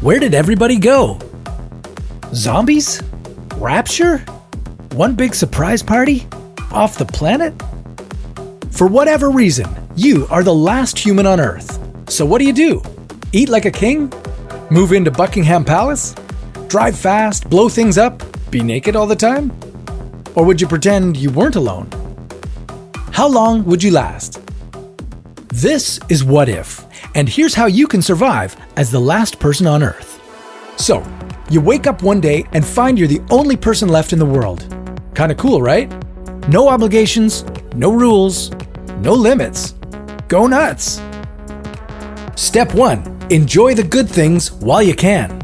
Where did everybody go? Zombies? Rapture? One big surprise party? Off the planet? For whatever reason, you are the last human on Earth. So what do? Eat like a king? Move into Buckingham Palace? Drive fast, blow things up, be naked all the time? Or would you pretend you weren't alone? How long would you last? This is What If, and here's how you can survive as the last person on Earth. So, you wake up one day and find you're the only person left in the world. Kinda cool, right? No obligations, no rules, no limits. Go nuts! Step 1. Enjoy the good things while you can.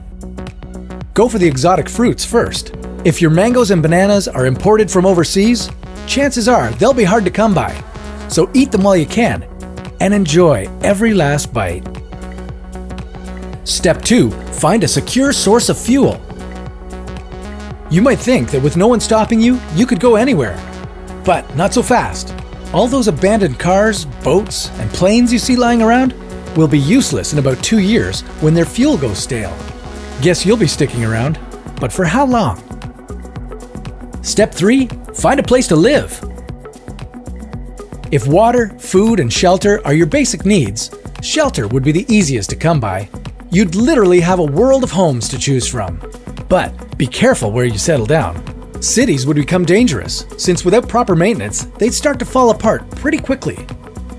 Go for the exotic fruits first. If your mangoes and bananas are imported from overseas, chances are they'll be hard to come by. So eat them while you can, and enjoy every last bite. Step 2. Find a secure source of fuel. You might think that with no one stopping you, you could go anywhere. But not so fast. All those abandoned cars, boats, and planes you see lying around will be useless in about 2 years when their fuel goes stale. Guess you'll be sticking around, but for how long? Step 3. Find a place to live. If water, food, and shelter are your basic needs, shelter would be the easiest to come by. You'd literally have a world of homes to choose from. But be careful where you settle down. Cities would become dangerous, since without proper maintenance, they'd start to fall apart pretty quickly.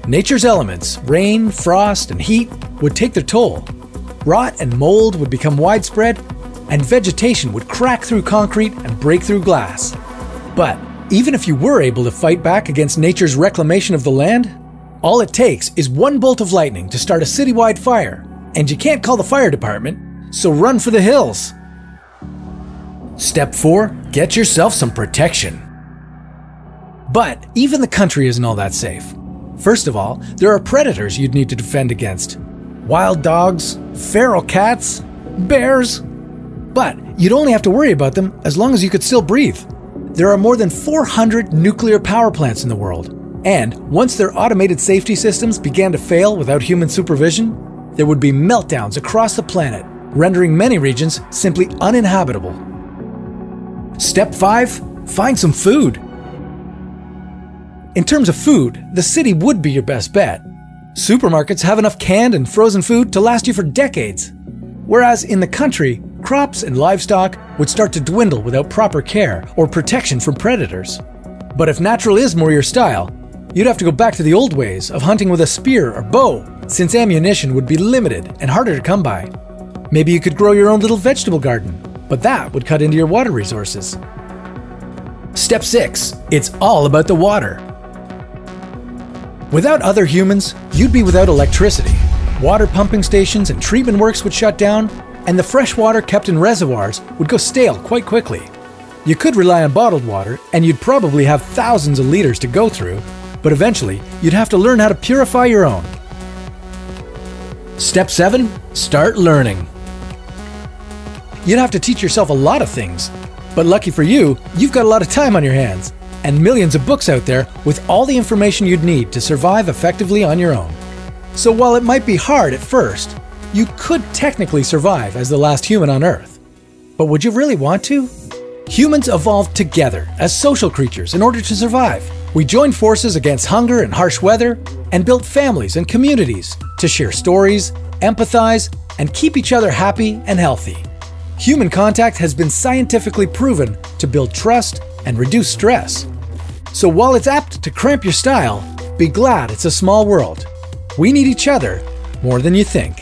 Nature's elements, rain, frost, and heat, would take their toll. Rot and mold would become widespread, and vegetation would crack through concrete and break through glass. But even if you were able to fight back against nature's reclamation of the land, all it takes is one bolt of lightning to start a citywide fire, and you can't call the fire department, so run for the hills. Step 4. Get yourself some protection. But even the country isn't all that safe. First of all, there are predators you'd need to defend against. Wild dogs, feral cats, bears. But you'd only have to worry about them as long as you could still breathe. There are more than 400 nuclear power plants in the world. And once their automated safety systems began to fail without human supervision, there would be meltdowns across the planet, rendering many regions simply uninhabitable. Step 5. Find some food. In terms of food, the city would be your best bet. Supermarkets have enough canned and frozen food to last you for decades. Whereas in the country, crops and livestock would start to dwindle without proper care or protection from predators. But if natural is more your style, you'd have to go back to the old ways of hunting with a spear or bow, since ammunition would be limited and harder to come by. Maybe you could grow your own little vegetable garden, but that would cut into your water resources. Step 6. It's all about the water. Without other humans, you'd be without electricity. Water pumping stations and treatment works would shut down, and the fresh water kept in reservoirs would go stale quite quickly. You could rely on bottled water, and you'd probably have thousands of liters to go through, but eventually you'd have to learn how to purify your own. Step 7. Start learning. You'd have to teach yourself a lot of things, but lucky for you, you've got a lot of time on your hands, and millions of books out there with all the information you'd need to survive effectively on your own. So while it might be hard at first, you could technically survive as the last human on Earth. But would you really want to? Humans evolved together as social creatures in order to survive. We joined forces against hunger and harsh weather, and built families and communities to share stories, empathize, and keep each other happy and healthy. Human contact has been scientifically proven to build trust and reduce stress. So while it's apt to cramp your style, be glad it's a small world. We need each other more than you think.